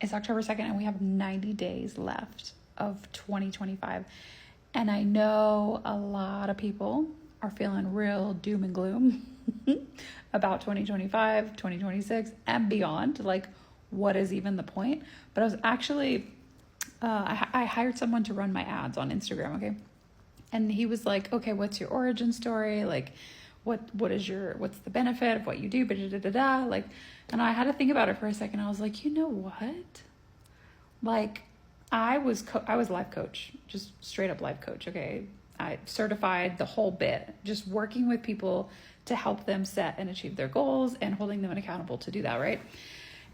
It's October 2nd and we have 90 days left of 2025. And I know a lot of people are feeling real doom and gloom about 2025, 2026 and beyond. Like, what is even the point? But I was actually, I hired someone to run my ads on Instagram, okay? And he was like, okay, what's your origin story? Like, what's the benefit of what you do? Like, and I had to think about it for a second. I was like, you know what? Like, I was life coach, just straight up life coach. Okay. I certified the whole bit, just working with people to help them set and achieve their goals and holding them accountable to do that. Right.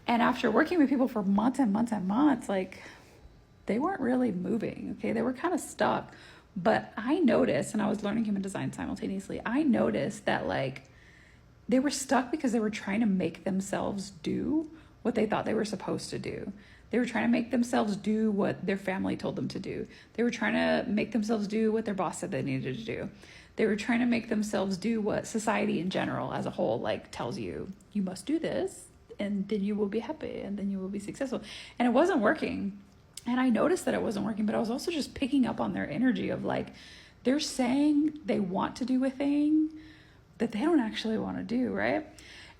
And after working with people for months and months and months, like, they weren't really moving. Okay. They were kind of stuck. But I noticed, and I was learning human design simultaneously, I noticed that like they were stuck because they were trying to make themselves do what they thought they were supposed to do. They were trying to make themselves do what their family told them to do. They were trying to make themselves do what their boss said they needed to do. They were trying to make themselves do what society in general as a whole like tells you, you must do this and then you will be happy and then you will be successful. And it wasn't working. And I noticed that it wasn't working, but I was also just picking up on their energy of like, they're saying they want to do a thing that they don't actually want to do, right?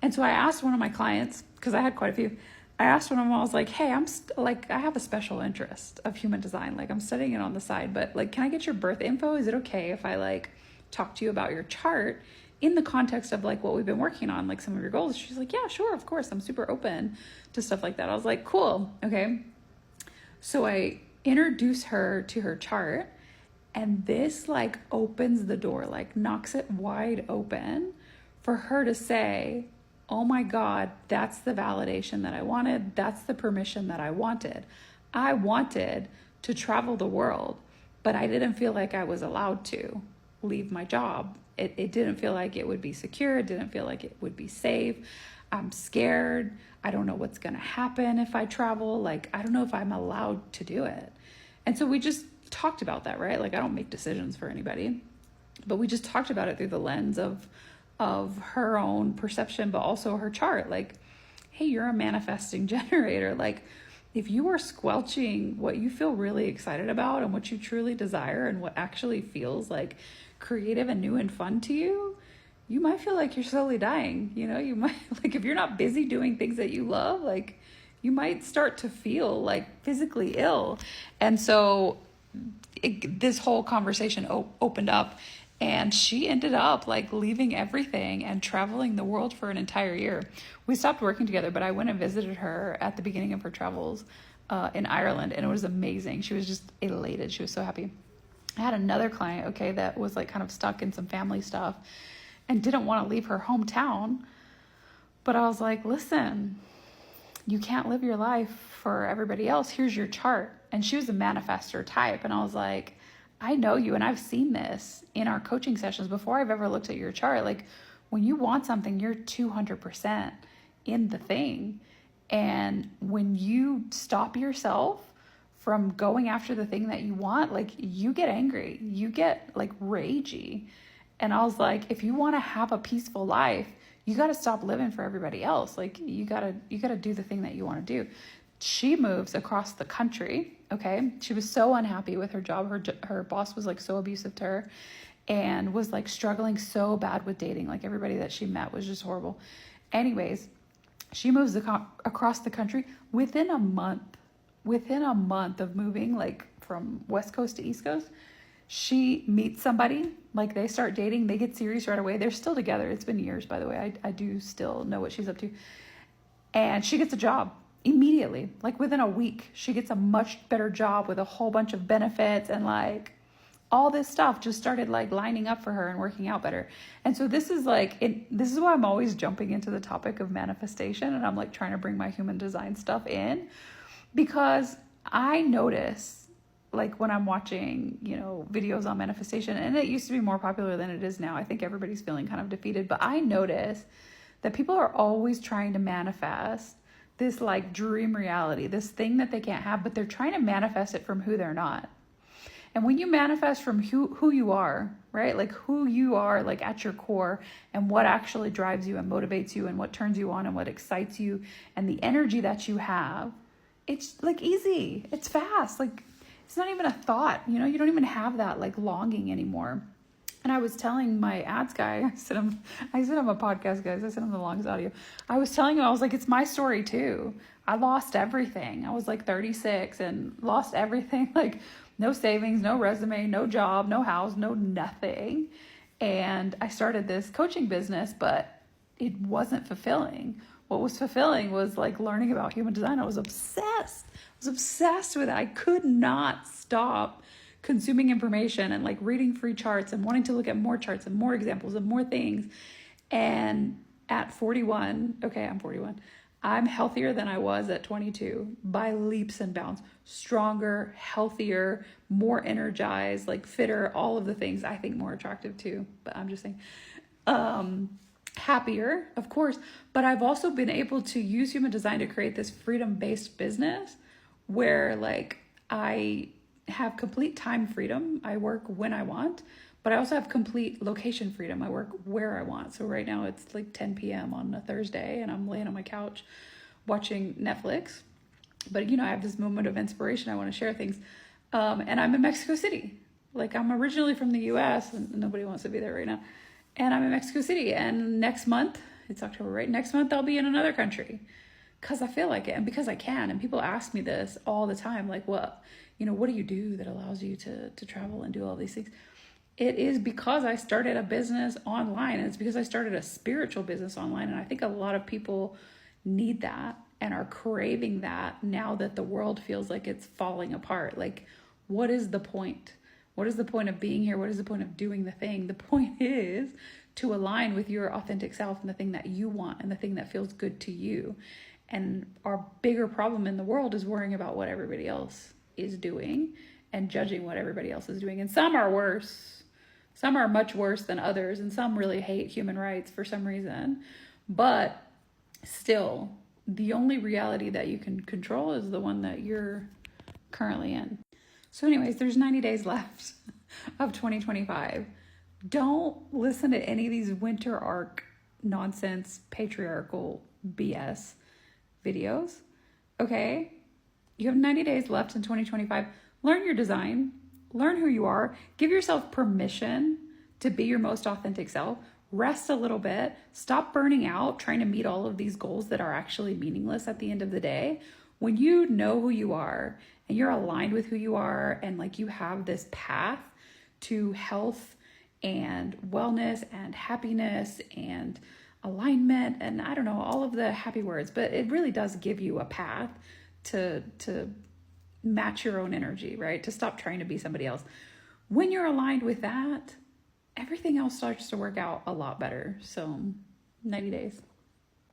And so I asked one of my clients, because I had quite a few, I asked one of them, I was like, hey, I have a special interest of human design. Like, I'm studying it on the side, but like, can I get your birth info? Is it okay if I like talk to you about your chart in the context of like what we've been working on, like some of your goals? She's like, yeah, sure, of course. I'm super open to stuff like that. I was like, cool, okay. So I introduce her to her chart, and this like opens the door, like knocks it wide open for her to say, oh my God, that's the validation that I wanted. That's the permission that I wanted. I wanted to travel the world, but I didn't feel like I was allowed to leave my job. It didn't feel like it would be secure. It didn't feel like it would be safe. I'm scared. I don't know what's going to happen if I travel. Like, I don't know if I'm allowed to do it. And so we just talked about that, right? Like, I don't make decisions for anybody, but we just talked about it through the lens of her own perception, but also her chart. Like, hey, you're a manifesting generator. Like, if you are squelching what you feel really excited about and what you truly desire and what actually feels like creative and new and fun to you, you might feel like you're slowly dying. You know, you might, like, if you're not busy doing things that you love, like, you might start to feel like physically ill. And so this whole conversation opened up, and she ended up like leaving everything and traveling the world for an entire year. We stopped working together, but I went and visited her at the beginning of her travels in Ireland, and it was amazing. She was just elated. She was so happy. I had another client, okay, that was like kind of stuck in some family stuff and didn't want to leave her hometown. But I was like, listen, you can't live your life for everybody else. Here's your chart. And she was a manifestor type. And I was like, I know you, and I've seen this in our coaching sessions before I've ever looked at your chart. Like, when you want something, you're 200% in the thing. And when you stop yourself from going after the thing that you want, like, you get angry, you get like ragey. And I was like, if you want to have a peaceful life, you got to stop living for everybody else. Like, you got to do the thing that you want to do. She moves across the country. Okay. She was so unhappy with her job. Her boss was like so abusive to her and was like struggling so bad with dating. Like, everybody that she met was just horrible. Anyways, she moves across the country within a month of moving, like from West Coast to East Coast. She meets somebody, like they start dating, they get serious right away. They're still together. It's been years, by the way. I do still know what she's up to. And she gets a job immediately, like within a week. She gets a much better job with a whole bunch of benefits, and like all this stuff just started like lining up for her and working out better. And so this is like, this is why I'm always jumping into the topic of manifestation, and I'm like trying to bring my human design stuff in, because I notice, like, when I'm watching, you know, videos on manifestation, and it used to be more popular than it is now. I think everybody's feeling kind of defeated, but I notice that people are always trying to manifest this like dream reality, this thing that they can't have, but they're trying to manifest it from who they're not. And when you manifest from who you are, right? Like who you are, like at your core, and what actually drives you and motivates you and what turns you on and what excites you and the energy that you have, it's like easy. It's fast. Like it's not even a thought, you know, you don't even have that like longing anymore. And I was telling my ads guy, I sent him a podcast, guys. I sent him the longest audio. I was telling him, I was like, it's my story too. I lost everything. I was like 36 and lost everything. Like no savings, no resume, no job, no house, no nothing. And I started this coaching business, but it wasn't fulfilling. What was fulfilling was like learning about human design. I was obsessed. With it. I could not stop consuming information and like reading free charts and wanting to look at more charts and more examples and more things. And at 41, okay, I'm 41. I'm healthier than I was at 22 by leaps and bounds. Stronger, healthier, more energized, like fitter, all of the things. I think more attractive too, but I'm just saying. Happier, of course, but I've also been able to use human design to create this freedom-based business where like I have complete time freedom. I work when I want, but I also have complete location freedom. I work where I want. So right now it's like 10 p.m. on a Thursday and I'm laying on my couch watching Netflix. But you know, I have this moment of inspiration. I want to share things. And I'm in Mexico City. Like I'm originally from the US and nobody wants to be there right now. And I'm in Mexico City, and next month, it's October, right? Next month, I'll be in another country because I feel like it and because I can. And people ask me this all the time, like, what do you do that allows you to travel and do all these things? It is because I started a business online, and it's because I started a spiritual business online. And I think a lot of people need that and are craving that now that the world feels like it's falling apart. Like, what is the point? What is the point of being here? What is the point of doing the thing? The point is to align with your authentic self and the thing that you want and the thing that feels good to you. And our bigger problem in the world is worrying about what everybody else is doing and judging what everybody else is doing. And some are worse. Some are much worse than others. And some really hate human rights for some reason. But still, the only reality that you can control is the one that you're currently in. So anyways, there's 90 days left of 2025. Don't listen to any of these winter arc nonsense, patriarchal BS videos, okay? You have 90 days left in 2025. Learn your design, learn who you are, give yourself permission to be your most authentic self, rest a little bit, stop burning out, trying to meet all of these goals that are actually meaningless at the end of the day. When you know who you are and you're aligned with who you are and like you have this path to health and wellness and happiness and alignment and I don't know, all of the happy words, but it really does give you a path to match your own energy, right? To stop trying to be somebody else. When you're aligned with that, everything else starts to work out a lot better. So 90 days.